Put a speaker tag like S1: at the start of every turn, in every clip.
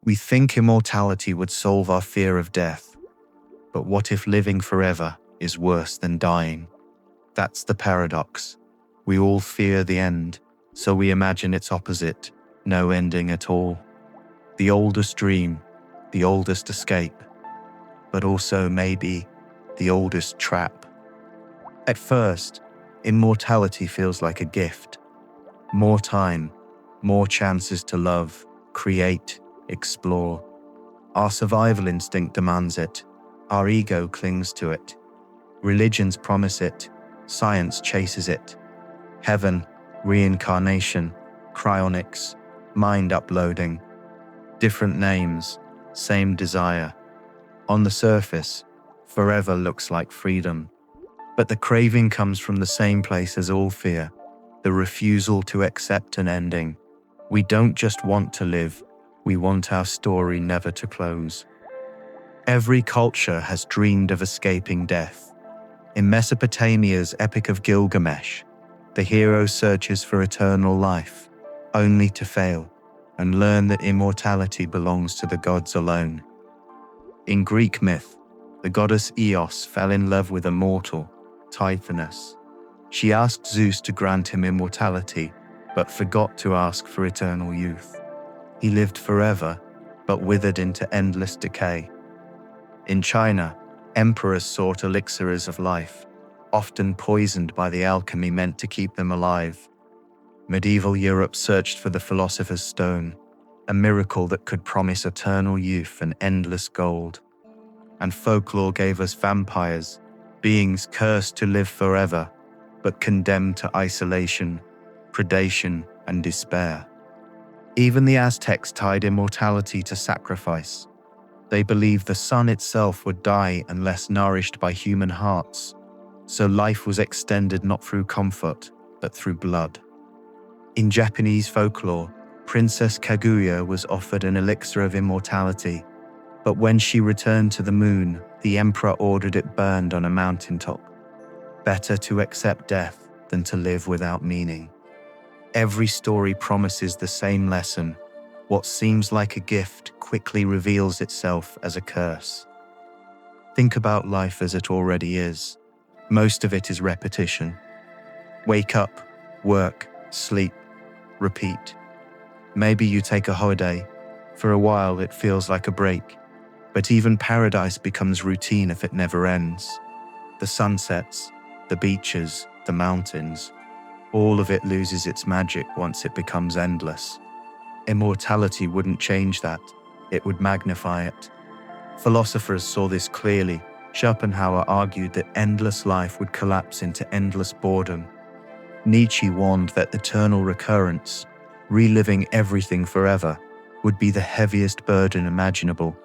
S1: We think immortality would solve our fear of death. But what if living forever is worse than dying? That's the paradox. We all fear the end, so we imagine its opposite, no ending at all. The oldest dream, the oldest escape, but also maybe the oldest trap. At first, immortality feels like a gift. More time, more chances to love, create, explore. Our survival instinct demands it. Our ego clings to it. Religions promise it. Science chases it. Heaven, reincarnation, cryonics, mind uploading. Different names, same desire. On the surface, forever looks like freedom. But the craving comes from the same place as all fear, the refusal to accept an ending. We don't just want to live, we want our story never to close. Every culture has dreamed of escaping death. In Mesopotamia's Epic of Gilgamesh, the hero searches for eternal life, only to fail, and learn that immortality belongs to the gods alone. In Greek myth, the goddess Eos fell in love with a mortal, Tithonus. She asked Zeus to grant him immortality, but forgot to ask for eternal youth. He lived forever, but withered into endless decay. In China, emperors sought elixirs of life, often poisoned by the alchemy meant to keep them alive. Medieval Europe searched for the philosopher's stone, a miracle that could promise eternal youth and endless gold. And folklore gave us vampires, beings cursed to live forever, but condemned to isolation, predation, and despair. Even the Aztecs tied immortality to sacrifice. They believed the sun itself would die unless nourished by human hearts, so life was extended not through comfort, but through blood. In Japanese folklore, Princess Kaguya was offered an elixir of immortality, but when she returned to the moon, the emperor ordered it burned on a mountaintop. Better to accept death than to live without meaning. Every story promises the same lesson. What seems like a gift quickly reveals itself as a curse. Think about life as it already is. Most of it is repetition. Wake up, work, sleep, repeat. Maybe you take a holiday. For a while it feels like a break. But even paradise becomes routine if it never ends. The sunsets, the beaches, the mountains, all of it loses its magic once it becomes endless. Immortality wouldn't change that, it would magnify it. Philosophers saw this clearly. Schopenhauer argued that endless life would collapse into endless boredom. Nietzsche warned that eternal recurrence, reliving everything forever, would be the heaviest burden imaginable.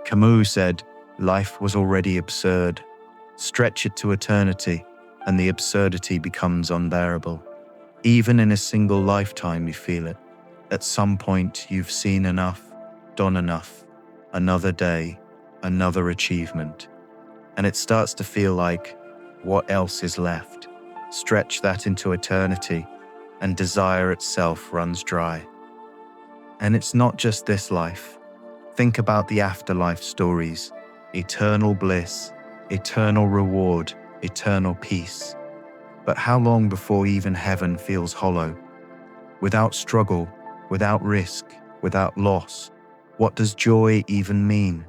S1: Camus said, life was already absurd. Stretch it to eternity, and the absurdity becomes unbearable. Even in a single lifetime you feel it. At some point you've seen enough, done enough, another day, another achievement. And it starts to feel like, what else is left? Stretch that into eternity, and desire itself runs dry. And it's not just this life. Think about the afterlife stories. Eternal bliss, eternal reward, eternal peace. But how long before even heaven feels hollow? Without struggle, without risk, without loss, what does joy even mean?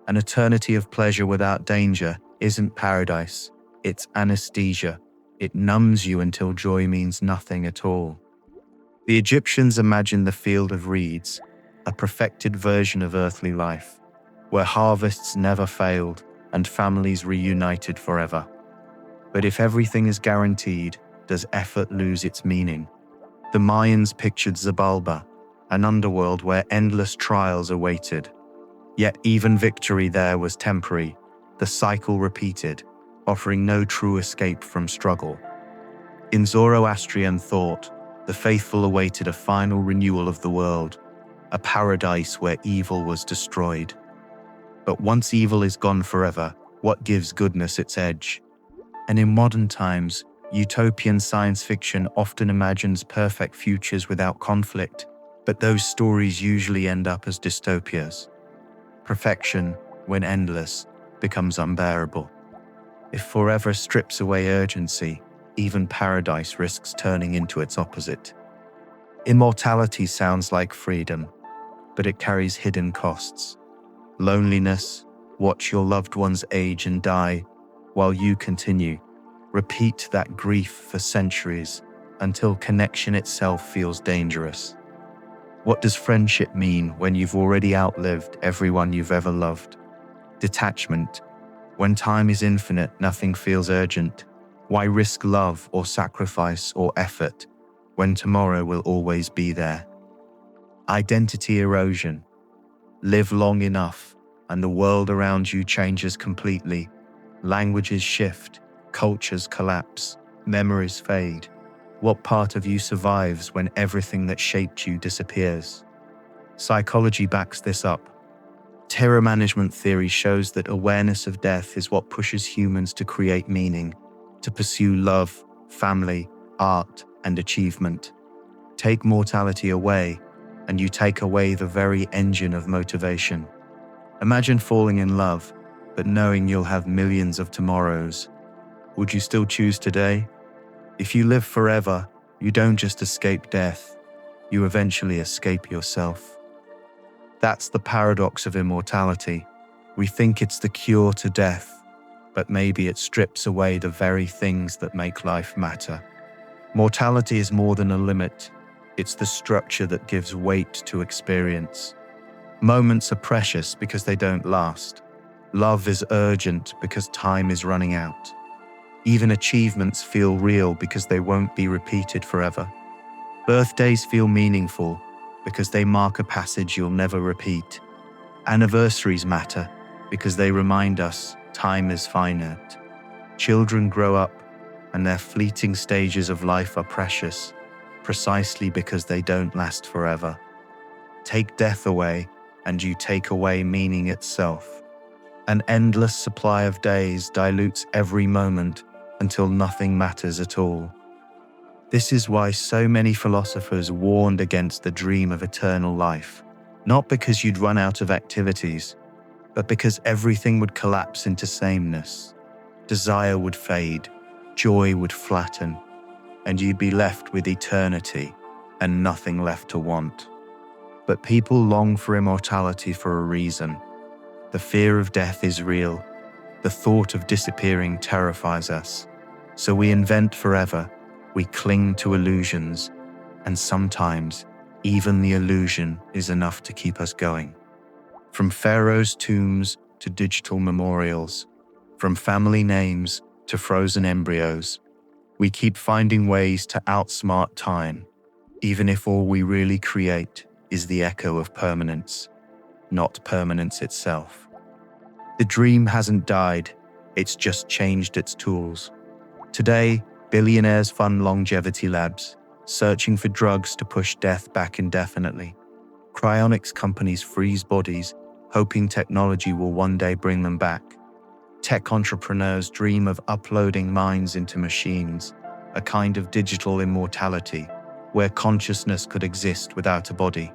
S1: An eternity of pleasure without danger isn't paradise, it's anesthesia. It numbs you until joy means nothing at all. The Egyptians imagined the field of reeds, a perfected version of earthly life, where harvests never failed and families reunited forever. But if everything is guaranteed, does effort lose its meaning? The Mayans pictured Xibalba, an underworld where endless trials awaited. Yet even victory there was temporary, the cycle repeated, offering no true escape from struggle. In Zoroastrian thought, the faithful awaited a final renewal of the world, a paradise where evil was destroyed. But once evil is gone forever, what gives goodness its edge? And in modern times, utopian science fiction often imagines perfect futures without conflict, But those stories usually end up as dystopias. Perfection, when endless, becomes unbearable. If forever strips away urgency, even paradise risks turning into its opposite. Immortality sounds like freedom, but it carries hidden costs. Loneliness, watch your loved ones age and die while you continue. Repeat that grief for centuries until connection itself feels dangerous. What does friendship mean when you've already outlived everyone you've ever loved? Detachment. When time is infinite, nothing feels urgent. Why risk love or sacrifice or effort when tomorrow will always be there? Identity erosion. Live long enough and the world around you changes completely. Languages shift, cultures collapse, memories fade. What part of you survives when everything that shaped you disappears? Psychology backs this up. Terror management theory shows that awareness of death is what pushes humans to create meaning, to pursue love, family, art, and achievement. Take mortality away, and you take away the very engine of motivation. Imagine falling in love, but knowing you'll have millions of tomorrows. Would you still choose today? If you live forever, you don't just escape death, you eventually escape yourself. That's the paradox of immortality. We think it's the cure to death, but maybe it strips away the very things that make life matter. Mortality is more than a limit. It's the structure that gives weight to experience. Moments are precious because they don't last. Love is urgent because time is running out. Even achievements feel real because they won't be repeated forever. Birthdays feel meaningful because they mark a passage you'll never repeat. Anniversaries matter because they remind us time is finite. Children grow up and their fleeting stages of life are precious, precisely because they don't last forever. Take death away and you take away meaning itself. An endless supply of days dilutes every moment until nothing matters at all. This is why so many philosophers warned against the dream of eternal life, not because you'd run out of activities, but because everything would collapse into sameness. Desire would fade, joy would flatten, and you'd be left with eternity and nothing left to want. But people long for immortality for a reason. The fear of death is real. The thought of disappearing terrifies us. So we invent forever, we cling to illusions, and sometimes even the illusion is enough to keep us going. From pharaohs' tombs to digital memorials, from family names to frozen embryos, we keep finding ways to outsmart time, even if all we really create is the echo of permanence, not permanence itself. The dream hasn't died, it's just changed its tools. Today, billionaires fund longevity labs, searching for drugs to push death back indefinitely. Cryonics companies freeze bodies, hoping technology will one day bring them back. Tech entrepreneurs dream of uploading minds into machines, a kind of digital immortality, where consciousness could exist without a body.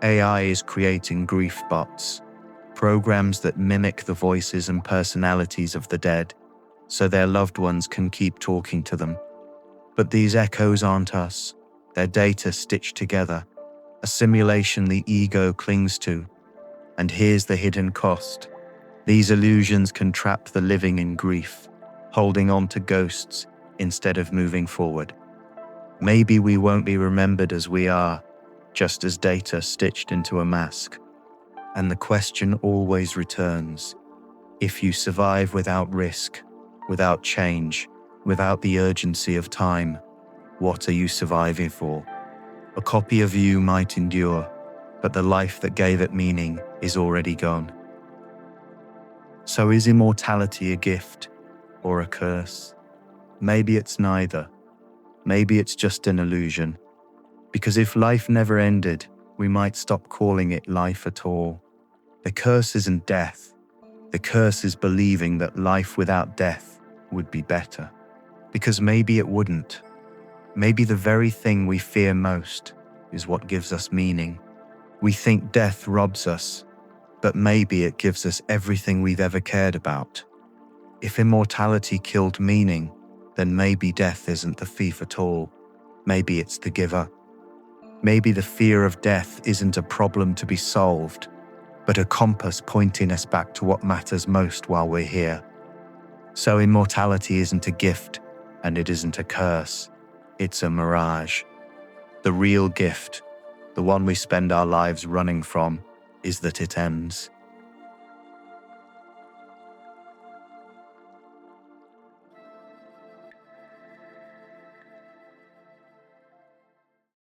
S1: AI is creating grief bots, programs that mimic the voices and personalities of the dead, so their loved ones can keep talking to them. But these echoes aren't us, they're data stitched together, a simulation the ego clings to. And here's the hidden cost. These illusions can trap the living in grief, holding on to ghosts instead of moving forward. Maybe we won't be remembered as we are, just as data stitched into a mask. And the question always returns. If you survive without risk, without change, without the urgency of time, what are you surviving for? A copy of you might endure, but the life that gave it meaning is already gone. So is immortality a gift or a curse? Maybe it's neither. Maybe it's just an illusion. Because if life never ended, we might stop calling it life at all. The curse isn't death. The curse is believing that life without death would be better. Because maybe it wouldn't. Maybe the very thing we fear most, is what gives us meaning. We think death robs us, but maybe it gives us everything we've ever cared about. If immortality killed meaning, then maybe death isn't the thief at all. Maybe it's the giver. Maybe the fear of death isn't a problem to be solved, but a compass pointing us back to what matters most while we're here. So immortality isn't a gift, and it isn't a curse. It's a mirage. The real gift, the one we spend our lives running from, is that it ends.